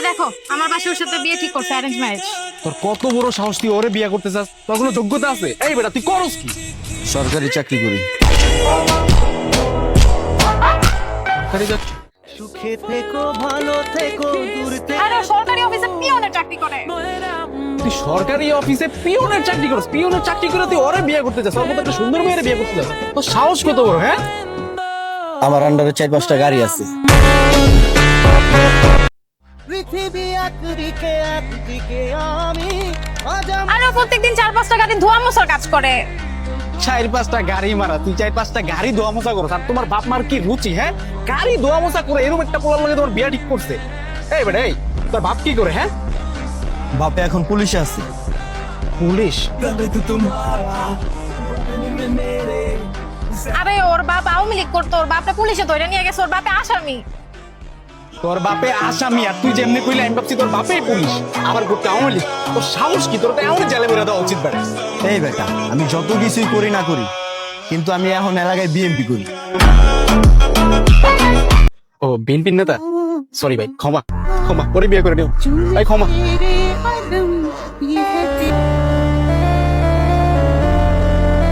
দেখো আমার বাসুর সাথে বিয়ে ঠিক করছে, অ্যারেঞ্জ ম্যারেজ। তোর কত বড় সাহস, তুই ওরে বিয়ে করতে চাস? তোর কোনো যোগ্যতা আছে? এই বেটা তুই করস কি? সরকারি চাকরি করি। সুখে থেকো ভালো থেকো দূর আরে সরকারি অফিসে পিয়নের চাকরি করে। তুই সরকারি অফিসে পিওনের চাকরি করস? পিওনের চাকরি করে তুই ওরে বিয়ে করতে চাস? ওর মতো একটা সুন্দর মেয়েরে বিয়ে করতে চাস? তোর সাহস কত বড়? হ্যাঁ, আমার আন্ডারে 4-5টা গাড়ি আছে। পৃথিবী একদিকে একদিকে আমি আরে প্রত্যেকদিন 4-5টা গাড়ি ধোয়া মোছার কাজ করে। 4-5টা গাড়ি মারা, তুই 4-5টা গাড়ি ধোয়া মোছা করস? আর তোমার বাপ মার কি রুচি? হ্যাঁ, গাড়ি ধোয়া মোছা করে এরকম একটা পোলার লাগে তোমার বিয়ে ঠিক করছে? এই বেটা, এই তোর বাপ কি করে? হ্যাঁ, বাপে এখন পুলিশে আছে। পুলিশ? আরে ওর বাপ আওয়ামী লীগ করতো, ওর বাপটা পুলিশে ধরে নিয়ে গেছে, ওর বাপে আসামি। তোর বাপে আসামি আর তুই যেমনি কইলে আমি ভাবছি তোর বাপে পুলিশ, আবার করতে আওয়ামী লীগ। তোর সাহস কি? তোর তো এমন জেলে বেরা দেওয়া উচিত বেটা। এই বেটা, আমি যত কিছুই করি না করি, কিন্তু আমি এখন এলাকায় বিএমপি করি। ও বিএনপি নেতা? সরি ভাই, ক্ষমা ক্ষমা, পরে বিয়ে করে নিও ভাই, ক্ষমা।